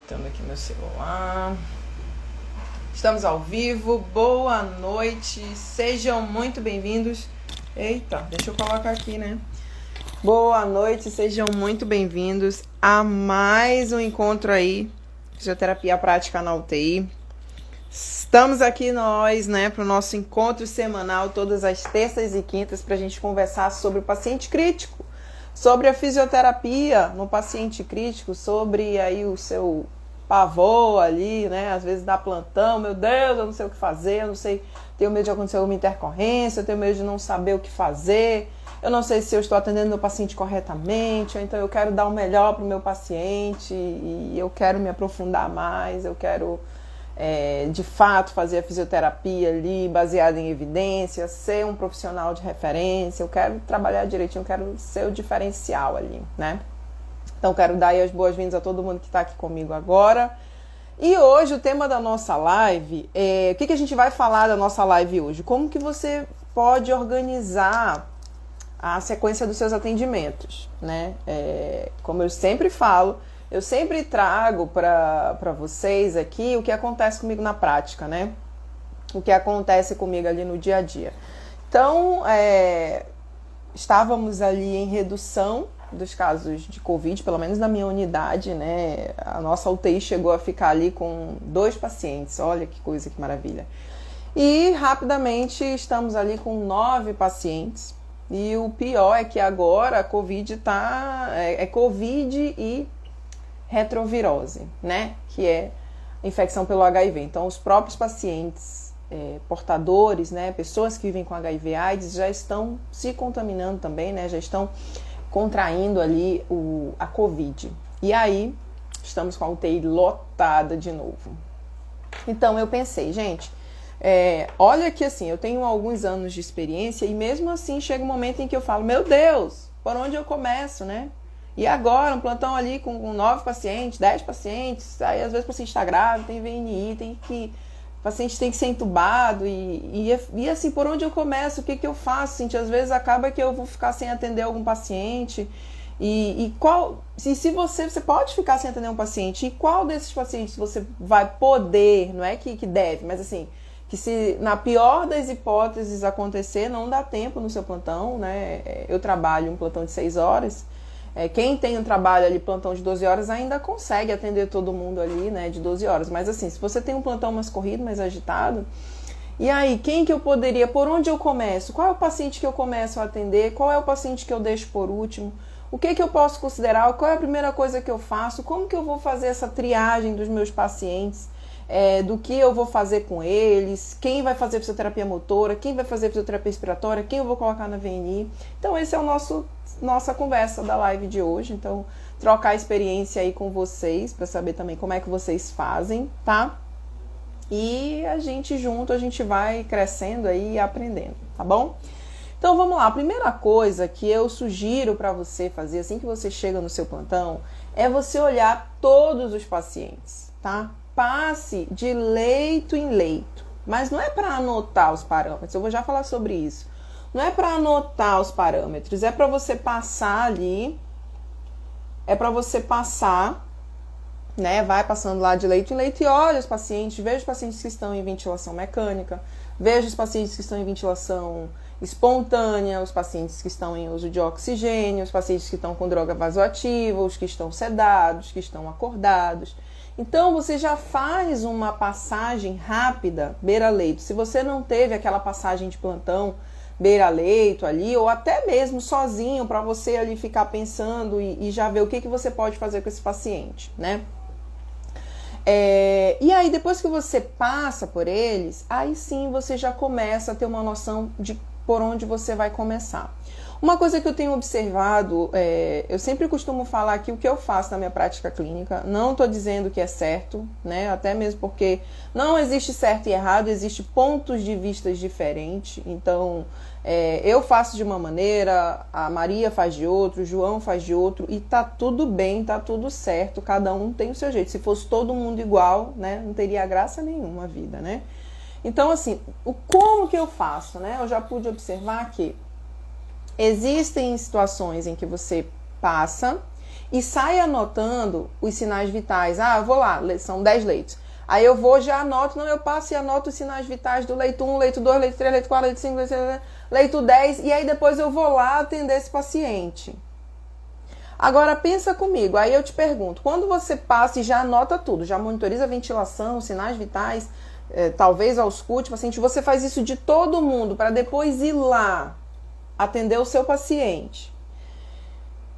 Conectando aqui meu celular. Estamos ao vivo. Boa noite. Sejam muito bem-vindos. Eita, deixa eu colocar aqui, né? Boa noite, sejam muito bem-vindos a mais um encontro aí, Fisioterapia Prática na UTI. Estamos aqui nós, né, para o nosso encontro semanal, todas as terças e quintas, para a gente conversar sobre o paciente crítico, sobre a fisioterapia no paciente crítico, sobre aí o seu pavor ali, né, às vezes dá plantão, meu Deus, eu não sei o que fazer, eu não sei, tenho medo de acontecer alguma intercorrência, eu tenho medo de não saber o que fazer, eu não sei se eu estou atendendo meu paciente corretamente, ou então eu quero dar o melhor para o meu paciente e eu quero me aprofundar mais, eu quero de fato fazer a fisioterapia ali baseada em evidência, ser um profissional de referência, eu quero trabalhar direitinho, eu quero ser o diferencial ali, né? Então quero dar aí as boas-vindas a todo mundo que está aqui comigo agora. E hoje o tema da nossa live, o que a gente vai falar da nossa live hoje? Como que você pode organizar a sequência dos seus atendimentos, né? Como eu sempre falo, eu sempre trago para vocês aqui o que acontece comigo na prática, né? O que acontece comigo ali no dia a dia. Então, estávamos ali em redução dos casos de Covid, pelo menos na minha unidade, né? A nossa UTI chegou a ficar ali com 2 pacientes, olha que coisa, que maravilha. E rapidamente estamos ali com 9 pacientes. E o pior é que agora a Covid é Covid e retrovirose, né? Que é a infecção pelo HIV. Então, os próprios pacientes portadores, né? Pessoas que vivem com HIV/AIDS já estão se contaminando também, né? Já estão contraindo ali a Covid. E aí, estamos com a UTI lotada de novo. Então, eu pensei, gente, olha que assim, eu tenho alguns anos de experiência e mesmo assim chega um momento em que eu falo, meu Deus, por onde eu começo, né? E agora, um plantão ali com 9 pacientes, 10 pacientes, aí às vezes o paciente está grávido, tem VNI, o paciente tem que ser entubado e assim, por onde eu começo, o que eu faço? Assim, às vezes acaba que eu vou ficar sem atender algum paciente se você pode ficar sem atender um paciente, e qual desses pacientes você vai poder, não é que deve, mas assim, que se na pior das hipóteses acontecer, não dá tempo no seu plantão, né? Eu trabalho um plantão de 6 horas, quem tem um trabalho ali, plantão de 12 horas, ainda consegue atender todo mundo ali, né, de 12 horas. Mas assim, se você tem um plantão mais corrido, mais agitado, e aí, quem que eu poderia, por onde eu começo? Qual é o paciente que eu começo a atender? Qual é o paciente que eu deixo por último? O que eu posso considerar? Qual é a primeira coisa que eu faço? Como que eu vou fazer essa triagem dos meus pacientes? Do que eu vou fazer com eles? Quem vai fazer fisioterapia motora? Quem vai fazer fisioterapia respiratória? Quem eu vou colocar na VNI? Então, esse é o nossa conversa da live de hoje. Então, trocar experiência aí com vocês, para saber também como é que vocês fazem, tá? E a gente junto, a gente vai crescendo aí e aprendendo, tá bom? Então, vamos lá. A primeira coisa que eu sugiro para você fazer assim que você chega no seu plantão é você olhar todos os pacientes, tá? Passe de leito em leito, mas não é para anotar os parâmetros, eu vou já falar sobre isso. Não é para anotar os parâmetros, é para você passar ali, né? Vai passando lá de leito em leito e olha os pacientes, veja os pacientes que estão em ventilação mecânica, veja os pacientes que estão em ventilação espontânea, os pacientes que estão em uso de oxigênio, os pacientes que estão com droga vasoativa, os que estão sedados, que estão acordados. Então, você já faz uma passagem rápida beira-leito. Se você não teve aquela passagem de plantão beira-leito ali, ou até mesmo sozinho, para você ali ficar pensando e já ver o que você pode fazer com esse paciente, né? E aí, depois que você passa por eles, aí sim você já começa a ter uma noção de por onde você vai começar. Uma coisa que eu tenho observado, eu sempre costumo falar aqui o que eu faço na minha prática clínica, não estou dizendo que é certo, né? Até mesmo porque não existe certo e errado, existe pontos de vista diferentes, então eu faço de uma maneira, a Maria faz de outro, o João faz de outro, e tá tudo bem, tá tudo certo, cada um tem o seu jeito. Se fosse todo mundo igual, né, não teria graça nenhuma a vida, né? Então, assim, como que eu faço, né? Eu já pude observar que existem situações em que você passa e sai anotando os sinais vitais. Ah, eu vou lá, são 10 leitos. Aí eu vou, já anoto, não, eu passo e anoto os sinais vitais do leito 1, leito 2, leito 3, leito 4, leito 5, leito 10, e aí depois eu vou lá atender esse paciente. Agora pensa comigo, aí eu te pergunto, quando você passa e já anota tudo, já monitoriza a ventilação, sinais vitais, talvez ausculte o paciente, você faz isso de todo mundo para depois ir lá atender o seu paciente.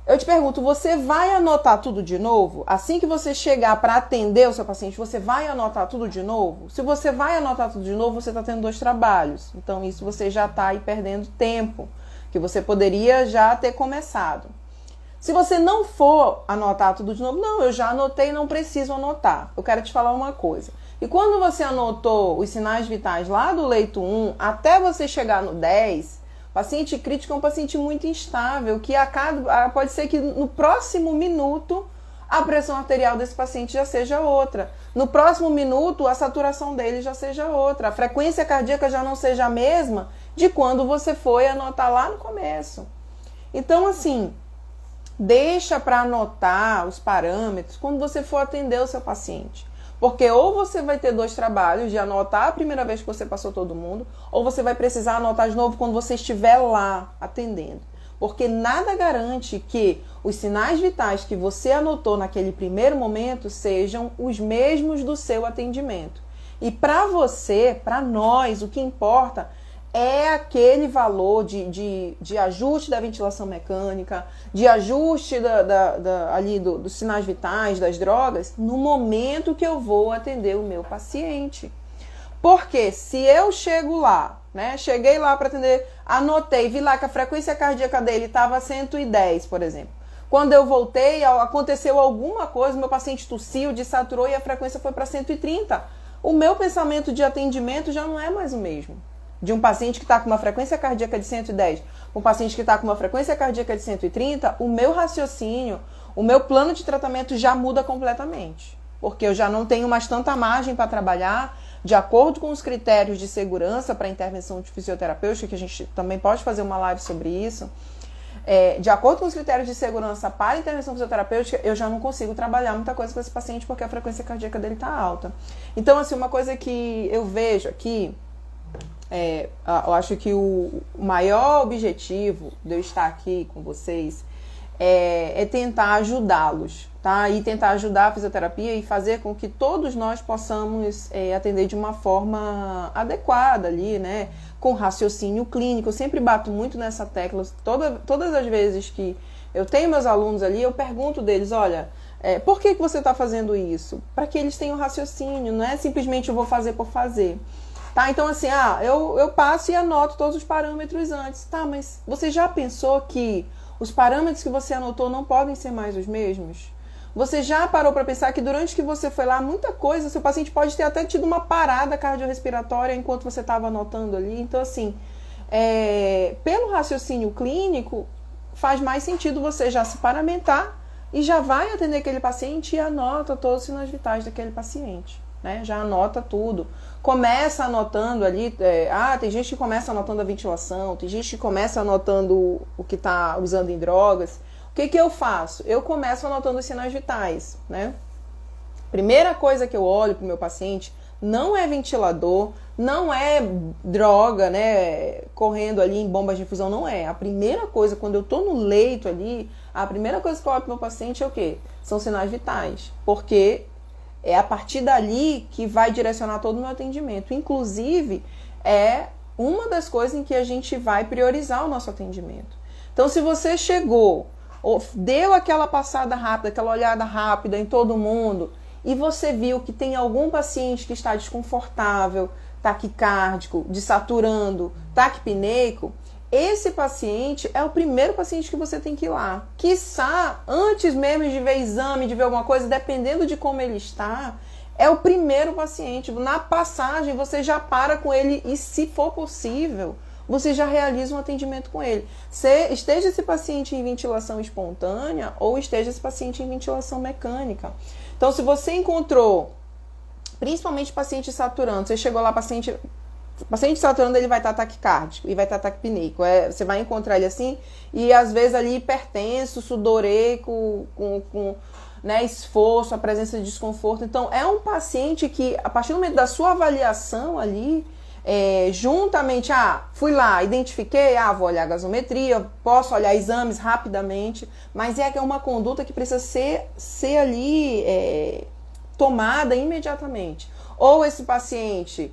Eu te pergunto, você vai anotar tudo de novo? Assim que você chegar para atender o seu paciente, você vai anotar tudo de novo? Se você vai anotar tudo de novo, você está tendo 2 trabalhos. Então, isso você já está aí perdendo tempo, que você poderia já ter começado. Se você não for anotar tudo de novo, não, eu já anotei, não preciso anotar. Eu quero te falar uma coisa. E quando você anotou os sinais vitais lá do leito 1, até você chegar no 10... paciente crítico é um paciente muito instável, que pode ser que no próximo minuto a pressão arterial desse paciente já seja outra. No próximo minuto a saturação dele já seja outra. A frequência cardíaca já não seja a mesma de quando você foi anotar lá no começo. Então, assim, deixa para anotar os parâmetros quando você for atender o seu paciente. Porque ou você vai ter 2 trabalhos de anotar a primeira vez que você passou todo mundo, ou você vai precisar anotar de novo quando você estiver lá atendendo. Porque nada garante que os sinais vitais que você anotou naquele primeiro momento sejam os mesmos do seu atendimento. E para você, para nós, o que importa é aquele valor de ajuste da ventilação mecânica, de ajuste dos sinais vitais, das drogas, no momento que eu vou atender o meu paciente. Porque se eu chego lá, né, cheguei lá para atender, anotei, vi lá que a frequência cardíaca dele estava 110, por exemplo. Quando eu voltei, aconteceu alguma coisa, meu paciente tossiu, desaturou e a frequência foi para 130. O meu pensamento de atendimento já não é mais o mesmo. De um paciente que está com uma frequência cardíaca de 110, um paciente que está com uma frequência cardíaca de 130, o meu raciocínio, o meu plano de tratamento já muda completamente. Porque eu já não tenho mais tanta margem para trabalhar de acordo com os critérios de segurança para intervenção de fisioterapêutica, que a gente também pode fazer uma live sobre isso. De acordo com os critérios de segurança para intervenção fisioterapêutica, eu já não consigo trabalhar muita coisa com esse paciente porque a frequência cardíaca dele está alta. Então, assim, uma coisa que eu vejo aqui, eu acho que o maior objetivo de eu estar aqui com vocês é tentar ajudá-los, tá? E tentar ajudar a fisioterapia e fazer com que todos nós possamos atender de uma forma adequada ali, né? Com raciocínio clínico. Eu sempre bato muito nessa tecla. Todas as vezes que eu tenho meus alunos ali, eu pergunto deles, olha, por que você está fazendo isso? Para que eles tenham raciocínio, não é simplesmente eu vou fazer por fazer. Tá, então assim, eu passo e anoto todos os parâmetros antes. Tá, mas você já pensou que os parâmetros que você anotou não podem ser mais os mesmos? Você já parou para pensar que durante que você foi lá, muita coisa, seu paciente pode ter até tido uma parada cardiorrespiratória enquanto você estava anotando ali. Então assim, pelo raciocínio clínico, faz mais sentido você já se paramentar e já vai atender aquele paciente e anota todos os sinais vitais daquele paciente. Né? Já anota tudo. Começa anotando ali, tem gente que começa anotando a ventilação, tem gente que começa anotando o que está usando em drogas. O que eu faço? Eu começo anotando os sinais vitais, né? Primeira coisa que eu olho para o meu paciente não é ventilador, não é droga, né? Correndo ali em bombas de infusão, não é. A primeira coisa, quando eu estou no leito ali, a primeira coisa que eu olho para o meu paciente é o quê? São sinais vitais, porque é a partir dali que vai direcionar todo o meu atendimento. Inclusive, é uma das coisas em que a gente vai priorizar o nosso atendimento. Então, se você chegou, deu aquela passada rápida, aquela olhada rápida em todo mundo, e você viu que tem algum paciente que está desconfortável, taquicárdico, desaturando, taquipneico, esse paciente é o primeiro paciente que você tem que ir lá. Quiçá, antes mesmo de ver exame, de ver alguma coisa, dependendo de como ele está, é o primeiro paciente. Na passagem, você já para com ele e, se for possível, você já realiza um atendimento com ele. Esteja esse paciente em ventilação espontânea ou esteja esse paciente em ventilação mecânica. Então, se você encontrou, principalmente paciente saturando, você chegou lá, paciente O paciente saturando, ele vai estar taquicárdico e vai estar taquipneico. Você vai encontrar ele assim, e às vezes ali hipertenso, sudoreico, com né, esforço, a presença de desconforto. Então, é um paciente que, a partir do momento da sua avaliação ali, juntamente, fui lá, identifiquei, vou olhar a gasometria, posso olhar exames rapidamente, mas é uma conduta que precisa ser ali tomada imediatamente. Ou esse paciente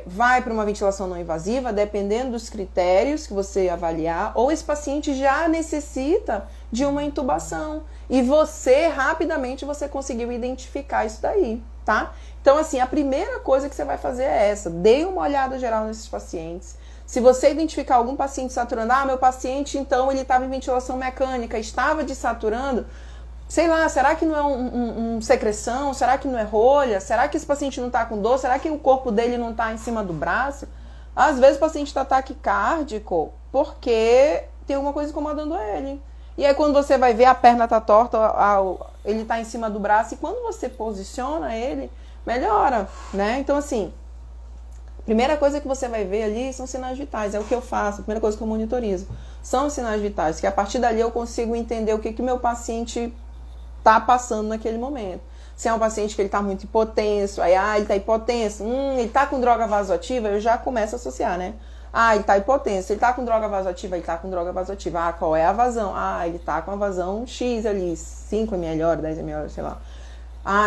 vai para uma ventilação não invasiva, dependendo dos critérios que você avaliar, ou esse paciente já necessita de uma intubação. E rapidamente, você conseguiu identificar isso daí, tá? Então, assim, a primeira coisa que você vai fazer é essa. Dê uma olhada geral nesses pacientes. Se você identificar algum paciente saturando, meu paciente, então, ele estava em ventilação mecânica, estava desaturando, sei lá, será que não é um secreção? Será que não é rolha? Será que esse paciente não está com dor? Será que o corpo dele não está em cima do braço? Às vezes o paciente está taquicárdico porque tem alguma coisa incomodando ele. E aí quando você vai ver, a perna está torta, ele está em cima do braço, e quando você posiciona ele, melhora, né? Então, assim, a primeira coisa que você vai ver ali são sinais vitais. É o que eu faço, a primeira coisa que eu monitorizo. São os sinais vitais, que a partir dali eu consigo entender o que o meu paciente está passando naquele momento. Se é um paciente que ele está muito hipotenso, aí ele está hipotenso, ele está com droga vasoativa, eu já começo a associar, né? Ele está hipotenso, ele está com droga vasoativa, ele está com droga vasoativa. Qual é a vazão? Ele está com a vazão X ali, 5 ml, 10 ml, sei lá.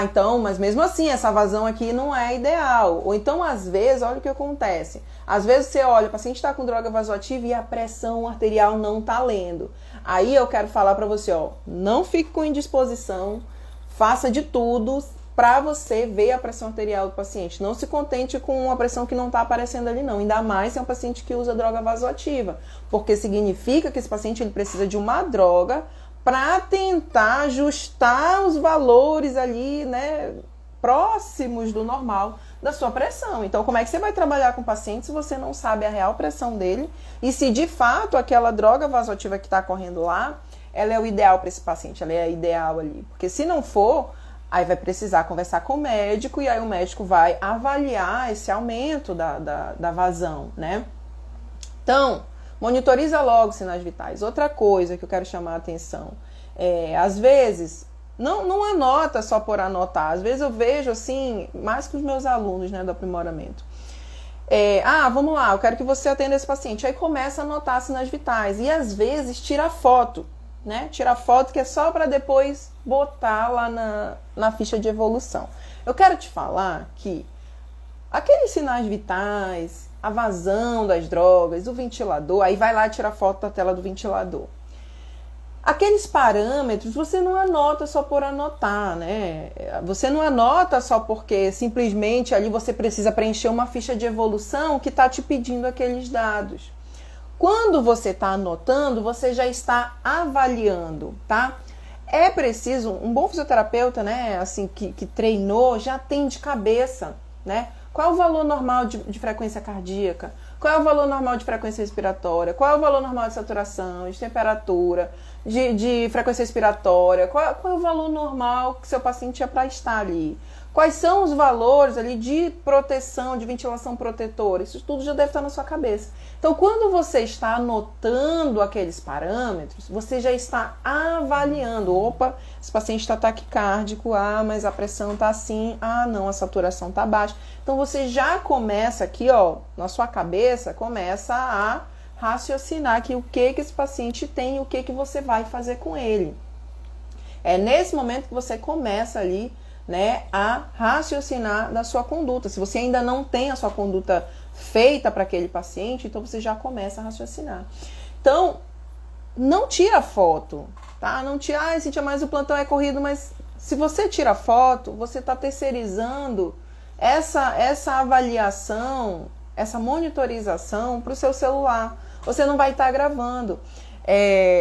Então, mas mesmo assim, essa vazão aqui não é ideal. Ou então, às vezes, olha o que acontece. Às vezes você olha, o paciente está com droga vasoativa e a pressão arterial não está lendo. Aí eu quero falar para você, não fique com indisposição, faça de tudo para você ver a pressão arterial do paciente. Não se contente com uma pressão que não está aparecendo ali, não. Ainda mais se é um paciente que usa droga vasoativa, porque significa que esse paciente ele precisa de uma droga para tentar ajustar os valores ali, né, próximos do normal da sua pressão. Então, como é que você vai trabalhar com o paciente se você não sabe a real pressão dele e se de fato aquela droga vasoativa que está correndo lá, ela é o ideal para esse paciente, ela é a ideal ali. Porque se não for, aí vai precisar conversar com o médico e aí o médico vai avaliar esse aumento da vazão, né? Então, monitoriza logo os sinais vitais. Outra coisa que eu quero chamar a atenção, às vezes, não anota só por anotar. Às vezes eu vejo, assim, mais que os meus alunos, né, do aprimoramento. Vamos lá, eu quero que você atenda esse paciente. Aí começa a anotar sinais vitais. E às vezes tira foto, né? Tira foto que é só para depois botar lá na ficha de evolução. Eu quero te falar que aqueles sinais vitais, a vazão das drogas, o ventilador, aí vai lá tirar foto da tela do ventilador. Aqueles parâmetros você não anota só por anotar, né? Você não anota só porque simplesmente ali você precisa preencher uma ficha de evolução que está te pedindo aqueles dados. Quando você está anotando, você já está avaliando, tá? É preciso, um bom fisioterapeuta, né, assim, que treinou, já tem de cabeça, né? Qual é o valor normal de frequência cardíaca? Qual é o valor normal de frequência respiratória? Qual é o valor normal de saturação, de temperatura, de frequência respiratória? Qual é o valor normal que seu paciente é para estar ali? Quais são os valores ali de proteção, de ventilação protetora? Isso tudo já deve estar na sua cabeça. Então, quando você está anotando aqueles parâmetros, você já está avaliando. Opa, esse paciente está taquicárdico, mas a pressão está assim, não, a saturação está baixa. Então, você já começa aqui, na sua cabeça, começa a raciocinar aqui o que esse paciente tem e o que você vai fazer com ele. É nesse momento que você começa ali, né, a raciocinar da sua conduta. Se você ainda não tem a sua conduta feita para aquele paciente, então você já começa a raciocinar. Então, não tira foto, tá? Não tira, Cíntia, mas o plantão é corrido, mas se você tira foto, você está terceirizando essa avaliação, essa monitorização para o seu celular. Você não vai estar gravando.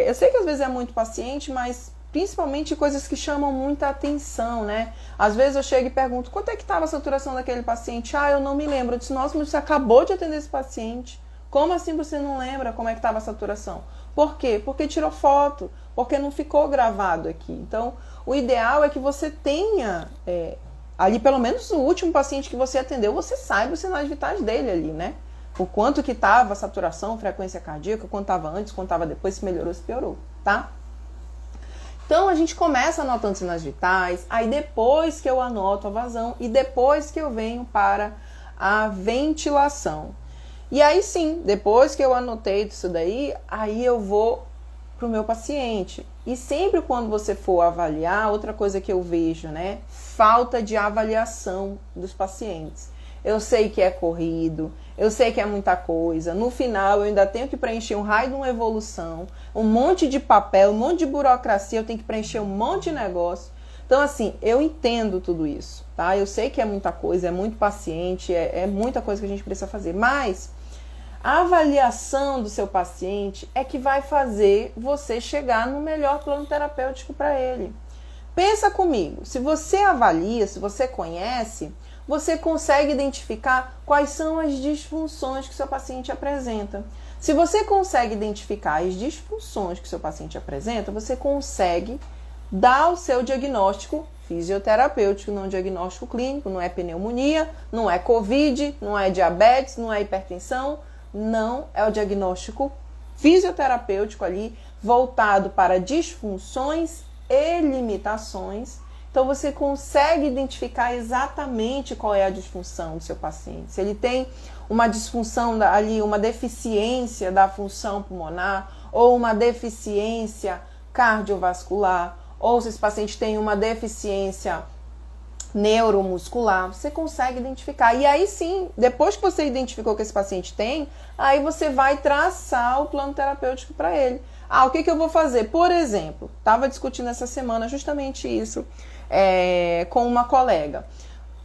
Eu sei que às vezes é muito paciente, mas principalmente coisas que chamam muita atenção, né? Às vezes eu chego e pergunto, quanto é que estava a saturação daquele paciente? Eu não me lembro. Eu disse, nossa, mas você acabou de atender esse paciente. Como assim você não lembra como é que estava a saturação? Por quê? Porque tirou foto, porque não ficou gravado aqui. Então, o ideal é que você tenha ali pelo menos o último paciente que você atendeu, você saiba os sinais vitais dele ali, né? O quanto que estava a saturação, frequência cardíaca, quanto estava antes, quanto estava depois, se melhorou, se piorou, tá? Então a gente começa anotando sinais vitais, aí depois que eu anoto a vazão e depois que eu venho para a ventilação. E aí sim, depois que eu anotei isso daí, aí eu vou para o meu paciente. E sempre quando você for avaliar, outra coisa que eu vejo, né? Falta de avaliação dos pacientes. Eu sei que é corrido, eu sei que é muita coisa. No final, eu ainda tenho que preencher um raio de uma evolução, um monte de papel, um monte de burocracia, eu tenho que preencher um monte de negócio. Então, assim, eu entendo tudo isso, tá? Eu sei que é muita coisa, é muito paciente, é muita coisa que a gente precisa fazer. Mas a avaliação do seu paciente é que vai fazer você chegar no melhor plano terapêutico para ele. Pensa comigo, se você avalia, se você conhece, você consegue identificar quais são as disfunções que seu paciente apresenta. Se você consegue identificar as disfunções que seu paciente apresenta, você consegue dar o seu diagnóstico fisioterapêutico, não diagnóstico clínico, não é pneumonia, não é Covid, não é diabetes, não é hipertensão, não, é o diagnóstico fisioterapêutico ali, voltado para disfunções e limitações. Então você consegue identificar exatamente qual é a disfunção do seu paciente. Se ele tem uma disfunção ali, uma deficiência da função pulmonar, ou uma deficiência cardiovascular, ou se esse paciente tem uma deficiência neuromuscular, você consegue identificar. E aí sim, depois que você identificou que esse paciente tem, aí você vai traçar o plano terapêutico para ele. O que eu vou fazer? Por exemplo, estava discutindo essa semana justamente isso com uma colega.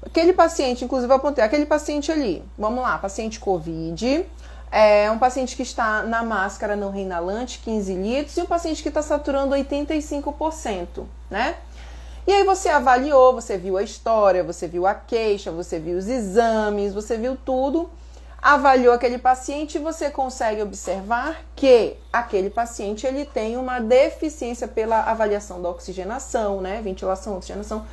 Aquele paciente, inclusive eu apontei, aquele paciente ali, vamos lá, paciente Covid, um paciente que está na máscara não reinalante, 15 litros, e um paciente que está saturando 85%, né? E aí você avaliou, você viu a história, você viu a queixa, você viu os exames, você viu tudo, avaliou aquele paciente e você consegue observar que aquele paciente ele tem uma deficiência pela avaliação da oxigenação, né? Ventilação, oxigenação.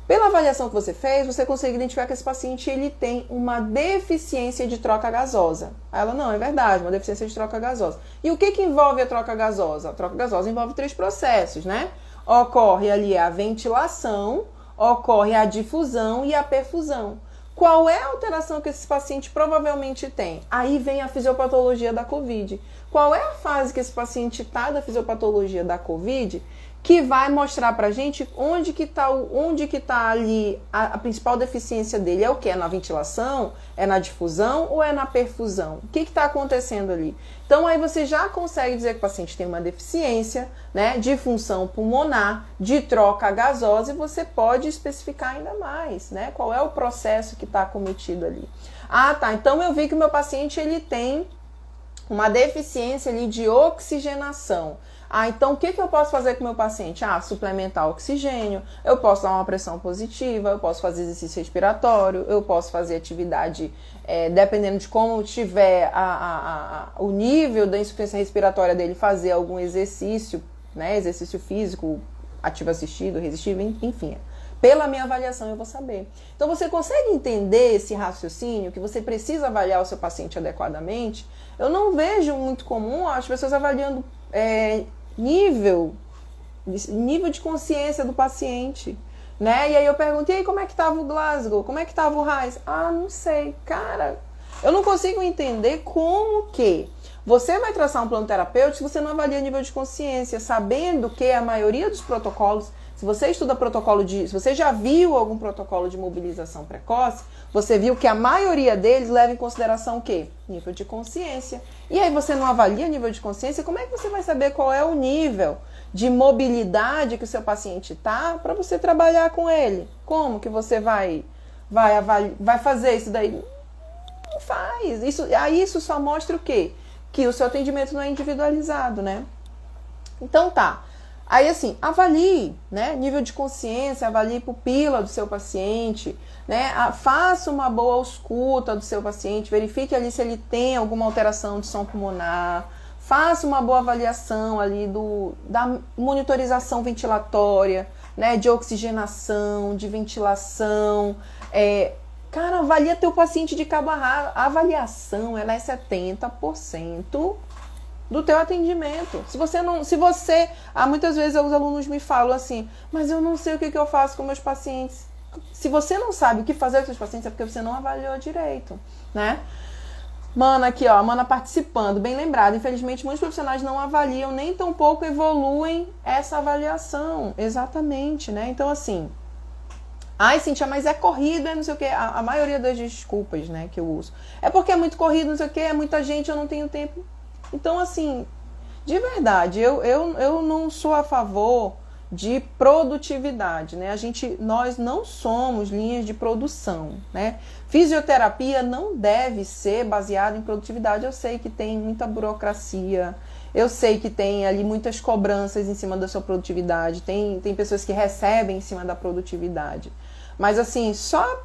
Pela avaliação que você fez, você consegue identificar que esse paciente ele tem uma deficiência de troca gasosa. Aí ela, não, é verdade, uma deficiência de troca gasosa. E o que envolve a troca gasosa? A troca gasosa envolve 3 processos, né? Ocorre ali a ventilação, ocorre a difusão e a perfusão. Qual é a alteração que esse paciente provavelmente tem? Aí vem a fisiopatologia da COVID. Qual é a fase que esse paciente está da fisiopatologia da COVID que vai mostrar pra gente onde que tá ali a principal deficiência dele? É o que? É na ventilação? É na difusão ou é na perfusão? O que está acontecendo ali? Então aí você já consegue dizer que o paciente tem uma deficiência, né, de função pulmonar, de troca gasosa, e você pode especificar ainda mais, né? Qual é o processo que está cometido ali? Tá, então eu vi que o meu paciente ele tem uma deficiência ali de oxigenação. Então o que eu posso fazer com o meu paciente? Suplementar oxigênio, eu posso dar uma pressão positiva, eu posso fazer exercício respiratório, eu posso fazer atividade, dependendo de como tiver o nível da insuficiência respiratória dele, fazer algum exercício, né, exercício físico, ativo assistido, resistivo, enfim. Pela minha avaliação eu vou saber. Então você consegue entender esse raciocínio que você precisa avaliar o seu paciente adequadamente? Eu não vejo muito comum as pessoas avaliando nível de consciência do paciente, né? E aí eu pergunto, e aí como é que estava o Glasgow? Como é que estava o RAIS? Não sei. Cara, eu não consigo entender como que você vai traçar um plano terapêutico se você não avalia nível de consciência, sabendo que a maioria dos protocolos, se você estuda se você já viu algum protocolo de mobilização precoce, você viu que a maioria deles leva em consideração o quê? Nível de consciência. E aí você não avalia nível de consciência, como é que você vai saber qual é o nível de mobilidade que o seu paciente está para você trabalhar com ele? Como que você vai fazer isso daí? Não faz. Isso só mostra o quê? Que o seu atendimento não é individualizado, né? Então tá. Aí assim, avalie, né, nível de consciência, avalie pupila do seu paciente, né, faça uma boa ausculta do seu paciente, verifique ali se ele tem alguma alteração de som pulmonar, faça uma boa avaliação ali da monitorização ventilatória, né, de oxigenação, de ventilação. Cara, avalia teu paciente de cabo a rabo. A avaliação, ela é 70% do teu atendimento. Muitas vezes os alunos me falam assim, mas eu não sei o que eu faço com meus pacientes. Se você não sabe o que fazer com seus pacientes, é porque você não avaliou direito, né? Mana aqui, ó, Mana participando, bem lembrado. Infelizmente, muitos profissionais não avaliam, nem tampouco evoluem essa avaliação. Exatamente, né? Então, assim, ai, Cíntia, mas é corrido, é não sei o quê. A maioria das desculpas, né, que eu uso. É porque é muito corrido, não sei o quê, é muita gente, eu não tenho tempo. Então, assim, de verdade, eu não sou a favor de produtividade, né? Nós não somos linhas de produção, né? Fisioterapia não deve ser baseada em produtividade. Eu sei que tem muita burocracia, eu sei que tem ali muitas cobranças em cima da sua produtividade, tem pessoas que recebem em cima da produtividade. Mas assim, só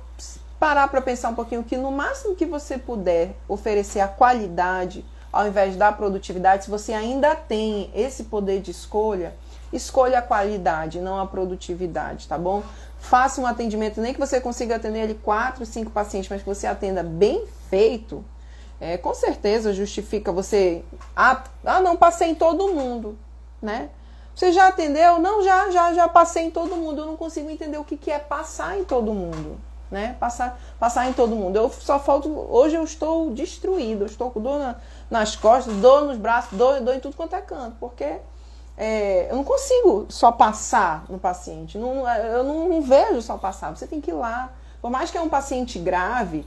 parar para pensar um pouquinho que no máximo que você puder oferecer a qualidade ao invés da produtividade, se você ainda tem esse poder de escolha, escolha a qualidade, não a produtividade, tá bom? Faça um atendimento, nem que você consiga atender ali 4, 5 pacientes, mas que você atenda bem feito, com certeza justifica você... não, passei em todo mundo, né? Você já atendeu? Não, já passei em todo mundo. Eu não consigo entender o que é passar em todo mundo, né? Passar em todo mundo. Hoje eu estou destruída, eu estou com dor nas costas, dor nos braços, dor em tudo quanto é canto, porque... eu não consigo só passar no paciente, eu não vejo só passar, você tem que ir lá, por mais que é um paciente grave,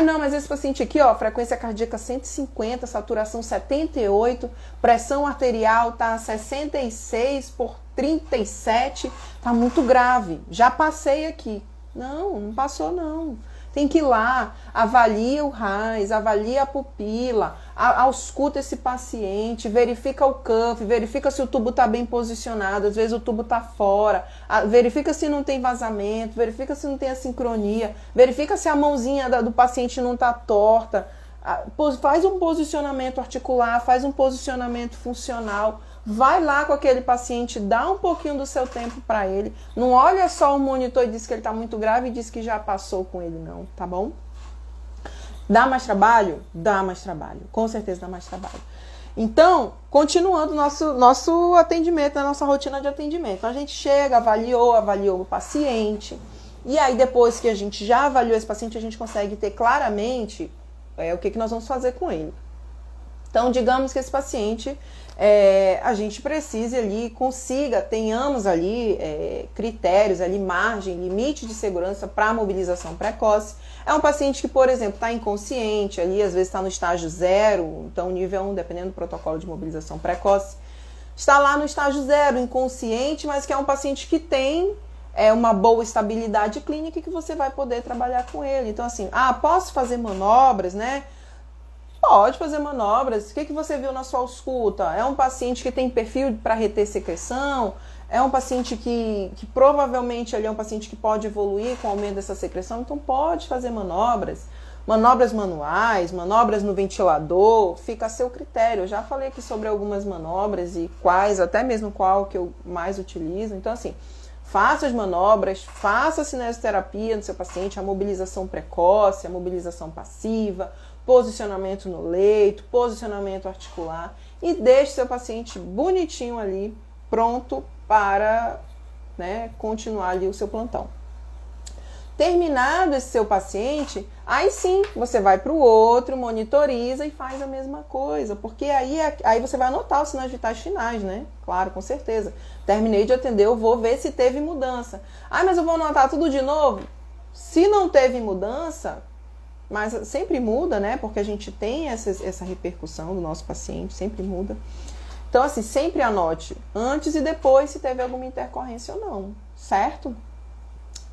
não, mas esse paciente aqui, ó, frequência cardíaca 150, saturação 78, pressão arterial tá 66/37, tá muito grave, já passei aqui. Não passou não. Tem que ir lá, avalia o RAIS, avalia a pupila, ausculta esse paciente, verifica o cuff, verifica se o tubo está bem posicionado, às vezes o tubo está fora, verifica se não tem vazamento, verifica se não tem assincronia, verifica se a mãozinha do paciente não está torta, faz um posicionamento articular, faz um posicionamento funcional, vai lá com aquele paciente, dá um pouquinho do seu tempo para ele. Não olha só o monitor e diz que ele está muito grave e diz que já passou com ele, não, tá bom? Dá mais trabalho? Dá mais trabalho. Com certeza dá mais trabalho. Então, continuando nosso atendimento, a nossa rotina de atendimento. Então, a gente chega, avaliou o paciente. E aí, depois que a gente já avaliou esse paciente, a gente consegue ter claramente o que nós vamos fazer com ele. Então, digamos que esse paciente... a gente precise ali, tenhamos ali critérios, ali, margem, limite de segurança para a mobilização precoce. É um paciente que, por exemplo, está inconsciente, ali às vezes está no estágio 0, então nível 1, dependendo do protocolo de mobilização precoce, está lá no estágio 0, inconsciente, mas que é um paciente que tem uma boa estabilidade clínica e que você vai poder trabalhar com ele. Então assim, posso fazer manobras, né? Pode fazer manobras. O que você viu na sua ausculta? É um paciente que tem perfil para reter secreção? É um paciente que provavelmente ali é um paciente que pode evoluir com o aumento dessa secreção? Então pode fazer manobras. Manobras manuais, manobras no ventilador, fica a seu critério. Eu já falei aqui sobre algumas manobras e até mesmo qual que eu mais utilizo. Então assim, faça as manobras, faça a cinesioterapia no seu paciente, a mobilização precoce, a mobilização passiva, posicionamento no leito, posicionamento articular e deixe seu paciente bonitinho ali, pronto para, né, continuar ali o seu plantão. Terminado esse seu paciente, aí sim, você vai para o outro, monitoriza e faz a mesma coisa, porque aí você vai anotar os sinais vitais finais, né? Claro, com certeza. Terminei de atender, eu vou ver se teve mudança. Mas eu vou anotar tudo de novo? Se não teve mudança... Mas sempre muda, né? Porque a gente tem essa repercussão do nosso paciente, sempre muda. Então, assim, sempre anote antes e depois se teve alguma intercorrência ou não, certo?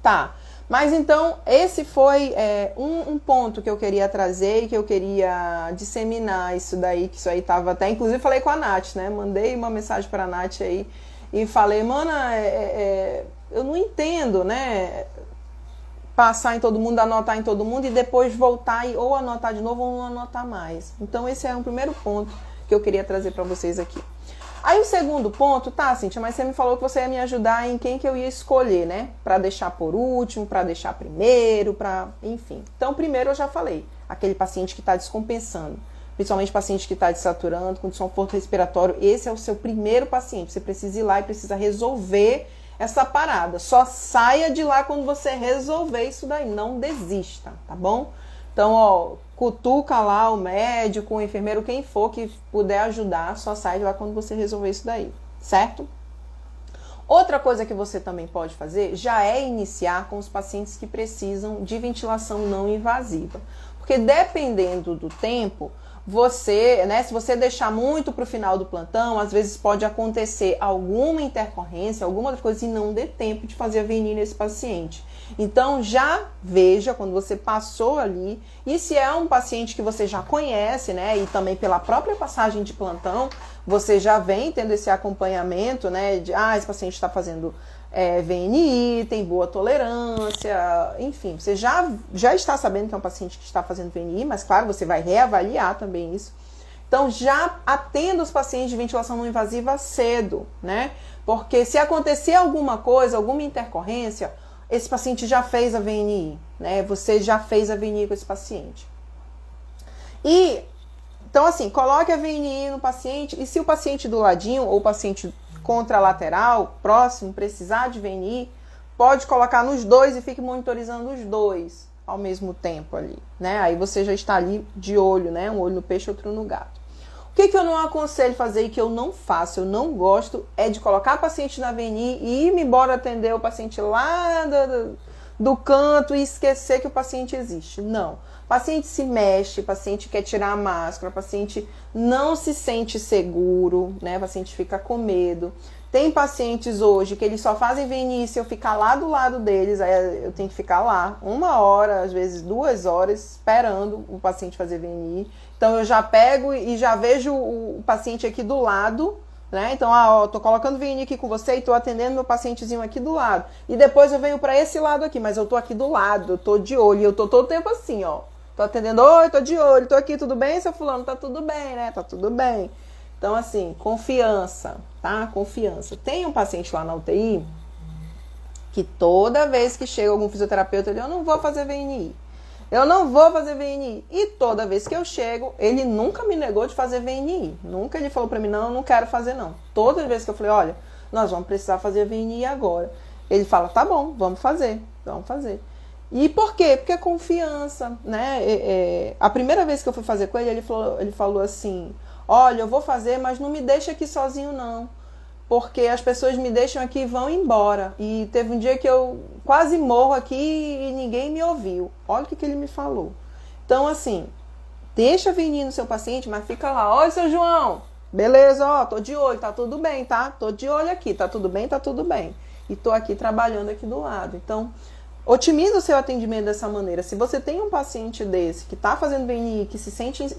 Tá, mas então esse foi um ponto que eu queria trazer e que eu queria disseminar isso aí tava até, inclusive falei com a Nath, né? Mandei uma mensagem para a Nath aí e falei, mana, eu não entendo, né? Passar em todo mundo, anotar em todo mundo e depois voltar e ou anotar de novo ou não anotar mais. Então esse é um primeiro ponto que eu queria trazer para vocês aqui. Aí o segundo ponto, tá, Cíntia, mas você me falou que você ia me ajudar em quem que eu ia escolher, né? Pra deixar por último, pra deixar primeiro, enfim. Então, primeiro eu já falei, aquele paciente que está descompensando, principalmente paciente que está desaturando, com desconforto respiratório, esse é o seu primeiro paciente. Você precisa ir lá e precisa resolver essa parada. Só saia de lá quando você resolver isso daí, não desista, tá bom? Então, ó, cutuca lá o médico, o enfermeiro, quem for que puder ajudar, só sai de lá quando você resolver isso daí, certo? Outra coisa que você também pode fazer já é iniciar com os pacientes que precisam de ventilação não invasiva. Porque dependendo do tempo, você, né, se você deixar muito para o final do plantão, às vezes pode acontecer alguma intercorrência, alguma outra coisa e não dê tempo de fazer a VNI nesse paciente. Então já veja quando você passou ali, e se é um paciente que você já conhece, né, e também pela própria passagem de plantão, você já vem tendo esse acompanhamento, né, de esse paciente está fazendo VNI, tem boa tolerância, enfim, você já está sabendo que é um paciente que está fazendo VNI, mas claro, você vai reavaliar também isso. Então já atenda os pacientes de ventilação não invasiva cedo, né? Porque se acontecer alguma coisa, alguma intercorrência, esse paciente já fez a VNI, né? Você já fez a VNI com esse paciente. Então assim, coloque a VNI no paciente, e se o paciente do ladinho ou o paciente contralateral, próximo, precisar de VNI, pode colocar nos dois e fique monitorizando os dois ao mesmo tempo ali, né? Aí você já está ali de olho, né? Um olho no peixe, outro no gato. O que eu não aconselho fazer e que eu não faço, eu não gosto, é de colocar paciente na VNI e ir embora atender o paciente lá do canto e esquecer que o paciente existe. Não. O paciente se mexe, o paciente quer tirar a máscara, o paciente não se sente seguro, né? O paciente fica com medo. Tem pacientes hoje que eles só fazem VNI se eu ficar lá do lado deles, aí eu tenho que ficar lá 1 hora, às vezes 2 horas, esperando o paciente fazer VNI. Então eu já pego e já vejo o paciente aqui do lado, né? Então, tô colocando VNI aqui com você e tô atendendo meu pacientezinho aqui do lado. E depois eu venho para esse lado aqui, mas eu tô aqui do lado, eu tô de olho, e eu tô todo o tempo assim, ó. Tô atendendo, oi, tô de olho, tô aqui, tudo bem, seu fulano? Tá tudo bem, né? Tá tudo bem. Então, assim, confiança, tá? Confiança. Tem um paciente lá na UTI que toda vez que chega algum fisioterapeuta, eu não vou fazer VNI. Eu não vou fazer VNI. E toda vez que eu chego, ele nunca me negou de fazer VNI. Nunca ele falou pra mim, não quero fazer não. Todas as vezes que eu falei, olha, nós vamos precisar fazer VNI agora. Ele fala, tá bom, vamos fazer. E por quê? Porque é confiança, né? A primeira vez que eu fui fazer com ele, ele falou assim, olha, eu vou fazer, mas não me deixa aqui sozinho não. Porque as pessoas me deixam aqui e vão embora. E teve um dia que eu quase morro aqui e ninguém me ouviu. Olha o que ele me falou. Então, assim, deixa vir no seu paciente, mas fica lá. Oi, seu João. Beleza, ó, tô de olho, tá tudo bem, tá? Tô de olho aqui, tá tudo bem, tá tudo bem. E tô aqui trabalhando aqui do lado. Então, otimiza o seu atendimento dessa maneira. Se você tem um paciente desse que tá fazendo VNI, que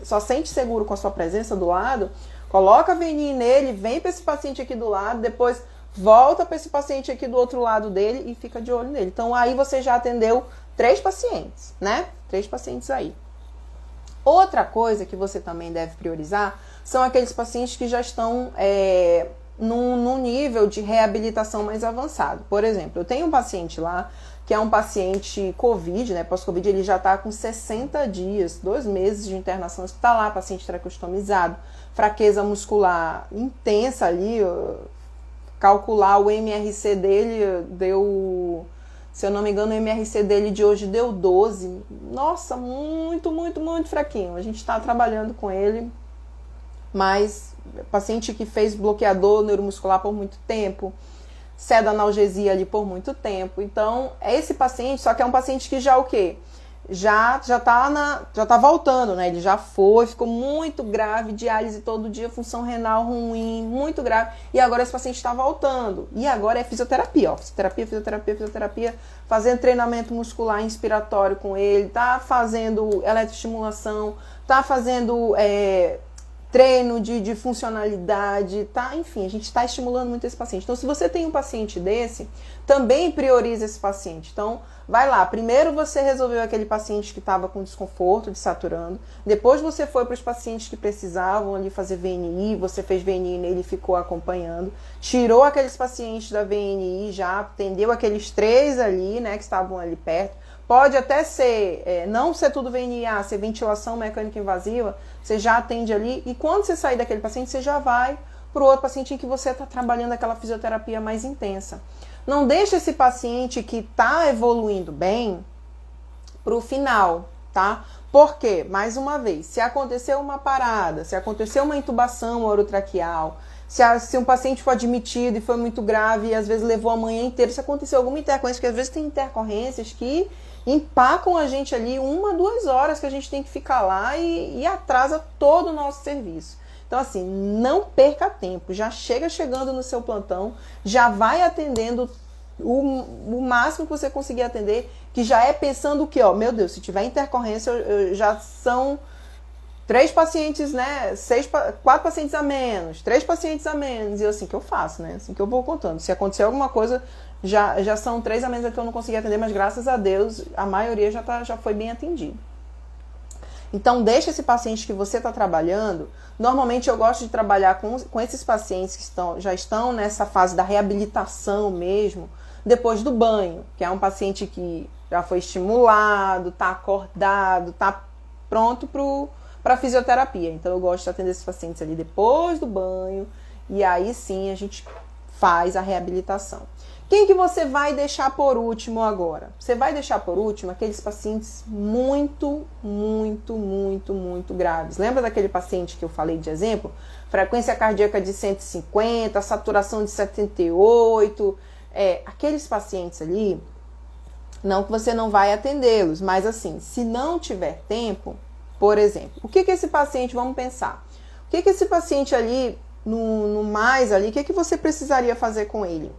só sente seguro com a sua presença do lado, coloca a VNI nele, vem para esse paciente aqui do lado, depois volta para esse paciente aqui do outro lado dele e fica de olho nele. Então, aí você já atendeu 3 pacientes, né? 3 pacientes aí. Outra coisa que você também deve priorizar são aqueles pacientes que já estão num nível de reabilitação mais avançado. Por exemplo, eu tenho um paciente lá que é um paciente COVID, né? Pós-COVID, ele já está com 60 dias, 2 meses de internação, está lá, paciente tracostomizado, fraqueza muscular intensa ali, calcular o MRC dele deu, se eu não me engano, o MRC dele de hoje deu 12. Nossa, muito, muito, muito fraquinho. A gente está trabalhando com ele, mas paciente que fez bloqueador neuromuscular por muito tempo, analgesia ali por muito tempo. Então, é esse paciente, só que é um paciente que já o quê? Já tá voltando, né? Ele já ficou muito grave, diálise todo dia, função renal ruim, muito grave. E agora esse paciente está voltando. E agora é fisioterapia, ó. Fisioterapia, fazendo treinamento muscular inspiratório com ele, tá fazendo eletroestimulação, tá fazendo treino de funcionalidade, tá? Enfim, a gente está estimulando muito esse paciente. Então, se você tem um paciente desse, também prioriza esse paciente. Então, vai lá. Primeiro você resolveu aquele paciente que estava com desconforto, desaturando. Depois você foi para os pacientes que precisavam ali fazer VNI, você fez VNI nele e ficou acompanhando. Tirou aqueles pacientes da VNI, já atendeu aqueles 3 ali, né, que estavam ali perto. Pode até ser, não ser tudo VNA, ser ventilação mecânica invasiva, você já atende ali, e quando você sair daquele paciente, você já vai para o outro paciente em que você está trabalhando aquela fisioterapia mais intensa. Não deixa esse paciente que está evoluindo bem para o final, tá? Porque, mais uma vez, se aconteceu uma parada, se aconteceu uma intubação orotraqueal, se um paciente foi admitido e foi muito grave e às vezes levou a manhã inteira, se aconteceu alguma intercorrência, porque às vezes tem intercorrências que empacam a gente ali 1, 2 horas que a gente tem que ficar lá e atrasa todo o nosso serviço. Então, assim, não perca tempo, já chegando no seu plantão, já vai atendendo o máximo que você conseguir atender, que já é pensando que, ó, meu Deus, se tiver intercorrência, já são 3 pacientes, né, 4 pacientes a menos, 3 pacientes a menos, e assim que eu faço, né, assim que eu vou contando. Se acontecer alguma coisa, já são 3 a menos que eu não consegui atender, mas graças a Deus, a maioria já foi bem atendida. Então, deixa esse paciente que você está trabalhando. Normalmente eu gosto de trabalhar com esses pacientes que já estão nessa fase da reabilitação mesmo, depois do banho, que é um paciente que já foi estimulado, está acordado, está pronto para fisioterapia. Então, eu gosto de atender esses pacientes ali depois do banho, e aí sim a gente faz a reabilitação. Quem que você vai deixar por último agora? Você vai deixar por último aqueles pacientes muito, muito, muito, muito graves. Lembra daquele paciente que eu falei de exemplo? Frequência cardíaca de 150, saturação de 78. Aqueles pacientes ali, não que você não vai atendê-los, mas assim, se não tiver tempo, por exemplo, o que esse paciente, vamos pensar, o que esse paciente ali, no mais ali, o que você precisaria fazer com ele?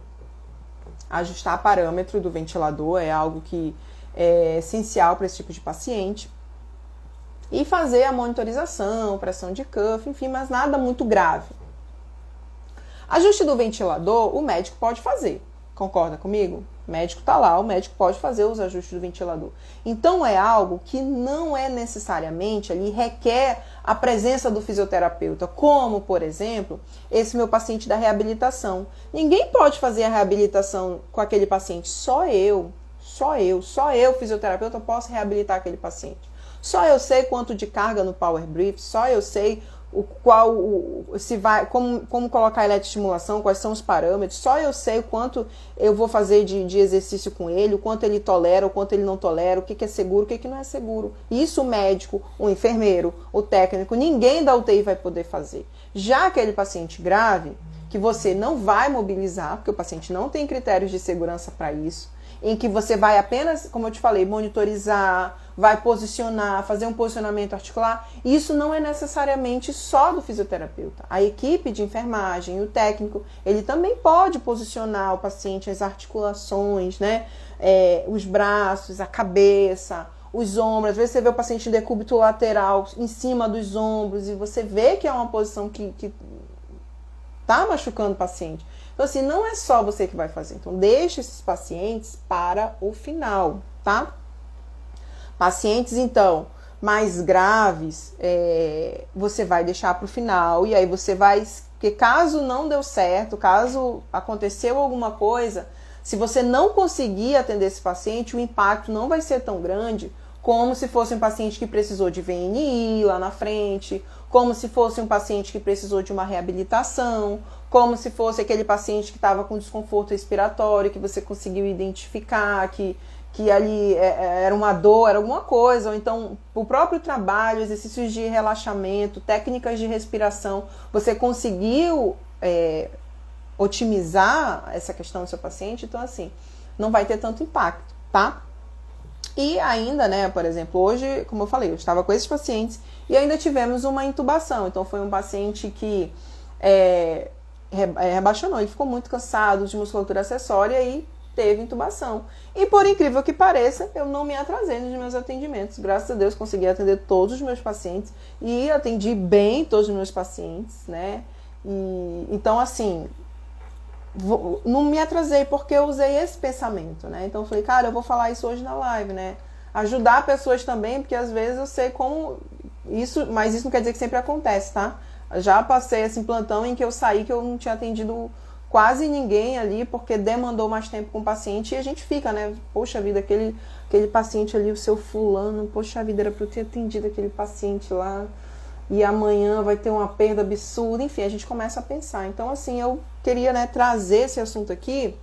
Ajustar parâmetro do ventilador é algo que é essencial para esse tipo de paciente. E fazer a monitorização, pressão de cuff, enfim, mas nada muito grave. Ajuste do ventilador, o médico pode fazer. Concorda comigo? O médico está lá, o médico pode fazer os ajustes do ventilador. Então é algo que não é necessariamente ali, requer a presença do fisioterapeuta, como, por exemplo, esse meu paciente da reabilitação. Ninguém pode fazer a reabilitação com aquele paciente, só eu, fisioterapeuta, posso reabilitar aquele paciente. Só eu sei quanto de carga no Power Brief, só eu sei como colocar a eletroestimulação, quais são os parâmetros, só eu sei o quanto eu vou fazer de exercício com ele, o quanto ele tolera, o quanto ele não tolera, o que é seguro, o que não é seguro. Isso o médico, o enfermeiro, o técnico, ninguém da UTI vai poder fazer. Já aquele paciente grave, que você não vai mobilizar, porque o paciente não tem critérios de segurança para isso, em que você vai apenas, como eu te falei, monitorizar, vai posicionar, fazer um posicionamento articular, isso não é necessariamente só do fisioterapeuta. A equipe de enfermagem, o técnico, ele também pode posicionar o paciente, as articulações, né? Os braços, a cabeça, os ombros. Às vezes você vê o paciente em decúbito lateral em cima dos ombros e você vê que é uma posição que tá machucando o paciente. Então, assim, não é só você que vai fazer. Então, deixa esses pacientes para o final, tá? Pacientes, então, mais graves, você vai deixar para o final. E aí você vai... Porque caso não deu certo, caso aconteceu alguma coisa, se você não conseguir atender esse paciente, o impacto não vai ser tão grande como se fosse um paciente que precisou de VNI lá na frente, como se fosse um paciente que precisou de uma reabilitação, como se fosse aquele paciente que estava com desconforto respiratório, que você conseguiu identificar que ali era uma dor, era alguma coisa, ou então o próprio trabalho, exercícios de relaxamento, técnicas de respiração, você conseguiu otimizar essa questão do seu paciente, então assim, não vai ter tanto impacto, tá? E ainda, né, por exemplo, hoje, como eu falei, eu estava com esses pacientes e ainda tivemos uma intubação. Então, foi um paciente que rebaixou, ele ficou muito cansado de musculatura acessória e teve intubação. E por incrível que pareça, eu não me atrasei nos meus atendimentos. Graças a Deus consegui atender todos os meus pacientes e atendi bem todos os meus pacientes, né? E, então, assim, não me atrasei porque eu usei esse pensamento, né? Então eu falei, cara, eu vou falar isso hoje na live, né? Ajudar pessoas também, porque às vezes eu sei como isso, mas isso não quer dizer que sempre acontece, tá? Já passei assim plantão em que eu saí que eu não tinha atendido quase ninguém ali, porque demandou mais tempo com o paciente e a gente fica, né? Poxa vida, aquele paciente ali, o seu fulano, poxa vida, era pra eu ter atendido aquele paciente lá e amanhã vai ter uma perda absurda, enfim, a gente começa a pensar. Então, assim, eu queria, né, trazer esse assunto aqui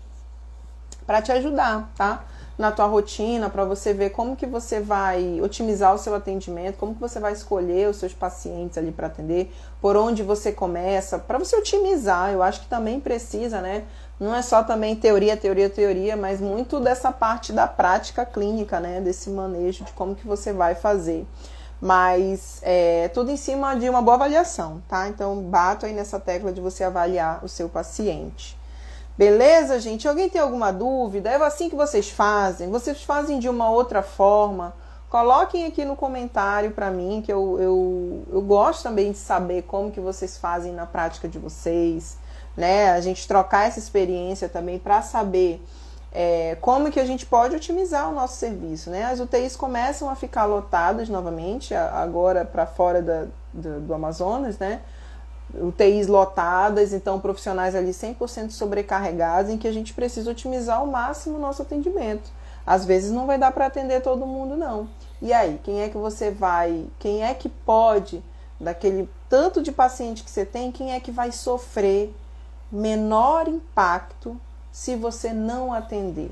para te ajudar, tá? Na tua rotina, para você ver como que você vai otimizar o seu atendimento, como que você vai escolher os seus pacientes ali para atender, por onde você começa, para você otimizar. Eu acho que também precisa, né? Não é só também teoria, mas muito dessa parte da prática clínica, né? Desse manejo de como que você vai fazer. Mas tudo em cima de uma boa avaliação, tá? Então, bato aí nessa tecla de você avaliar o seu paciente. Beleza, gente? Alguém tem alguma dúvida? É assim que vocês fazem? Vocês fazem de uma outra forma? Coloquem aqui no comentário para mim, que eu gosto também de saber como que vocês fazem na prática de vocês, né? A gente trocar essa experiência também para saber como que a gente pode otimizar o nosso serviço, né? As UTIs começam a ficar lotadas novamente, agora para fora do Amazonas, né? UTIs lotadas, então profissionais ali 100% sobrecarregados, em que a gente precisa otimizar ao máximo o nosso atendimento. Às vezes não vai dar para atender todo mundo, não. E aí, quem é que você vai, quem é que pode, daquele tanto de paciente que você tem, quem é que vai sofrer menor impacto se você não atender?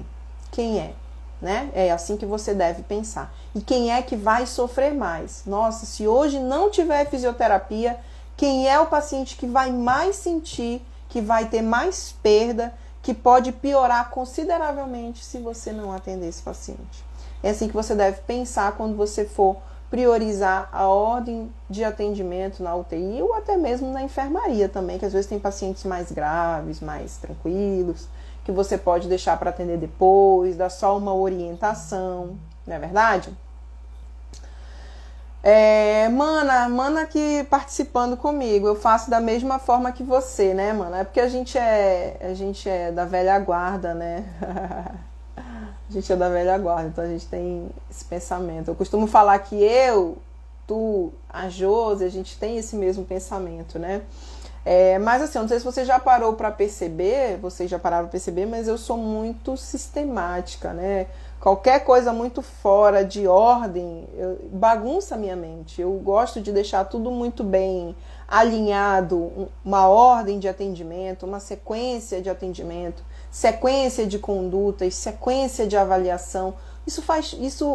Quem é? Né? É assim que você deve pensar. E quem é que vai sofrer mais? Nossa, se hoje não tiver fisioterapia, quem é o paciente que vai mais sentir, que vai ter mais perda, que pode piorar consideravelmente se você não atender esse paciente? É assim que você deve pensar quando você for priorizar a ordem de atendimento na UTI ou até mesmo na enfermaria também, que às vezes tem pacientes mais graves, mais tranquilos, que você pode deixar para atender depois, dar só uma orientação, não é verdade? Mana aqui participando comigo, eu faço da mesma forma que você, né, Mana? É porque a gente é da velha guarda, né? A gente é da velha guarda, então a gente tem esse pensamento. Eu costumo falar que tu, a Josi, a gente tem esse mesmo pensamento, né? Mas assim, eu não sei se você já parou para perceber, vocês já pararam para perceber, mas eu sou muito sistemática, né? Qualquer coisa muito fora de ordem bagunça a minha mente. Eu gosto de deixar tudo muito bem alinhado, uma ordem de atendimento, uma sequência de atendimento, sequência de condutas, sequência de avaliação. Isso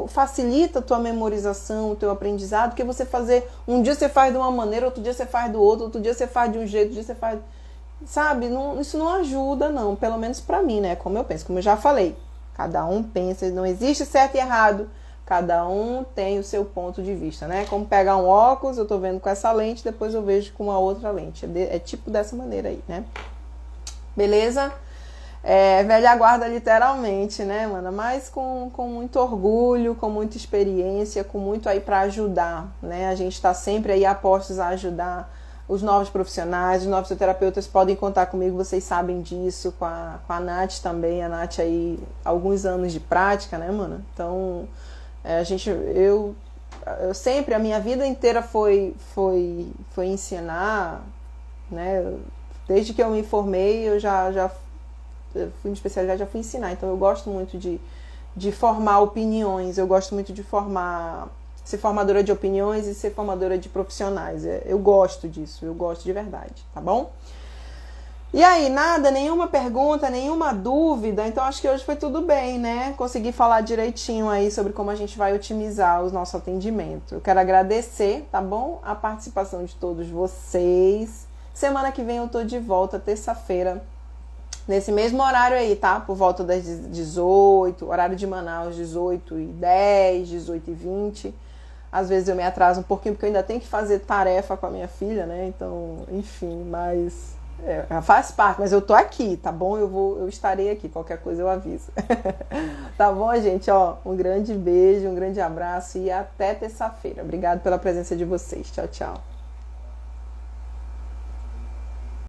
facilita a tua memorização, o teu aprendizado, porque você fazer, um dia você faz de uma maneira, outro dia você faz do outro dia você faz de um jeito, outro dia você faz... Sabe? Isso não ajuda, não. Pelo menos pra mim, né? Como eu penso, como eu já falei. Cada um pensa, não existe certo e errado. Cada um tem o seu ponto de vista, né? Como pegar um óculos, eu tô vendo com essa lente, depois eu vejo com uma outra lente. É tipo dessa maneira aí, né? Beleza? Velha guarda literalmente, né, mano? Mas com muito orgulho, com muita experiência, com muito aí para ajudar, né? A gente tá sempre aí a postos a ajudar os novos profissionais, os novos fisioterapeutas podem contar comigo, vocês sabem disso, com a Nath também, a Nath aí, alguns anos de prática, né, mano? Então, eu sempre, a minha vida inteira foi ensinar, né? Desde que eu me formei, eu fui me especializar, já fui ensinar, então eu gosto muito de formar opiniões, eu gosto muito de ser formadora de opiniões e ser formadora de profissionais. Eu gosto disso, eu gosto de verdade, tá bom? E aí, nenhuma pergunta, nenhuma dúvida? Então acho que hoje foi tudo bem, né? Consegui falar direitinho aí sobre como a gente vai otimizar o nosso atendimento. Eu quero agradecer, tá bom? A participação de todos vocês. Semana que vem eu tô de volta, terça-feira, nesse mesmo horário aí, tá? Por volta das 18, horário de Manaus, 18h10, 18h20. Às vezes eu me atraso um pouquinho, porque eu ainda tenho que fazer tarefa com a minha filha, né? Então, enfim, mas Faz parte, mas eu tô aqui, tá bom? Eu estarei aqui, qualquer coisa eu aviso. Tá bom, gente? Ó, um grande beijo, um grande abraço e até terça-feira. Obrigado pela presença de vocês. Tchau, tchau.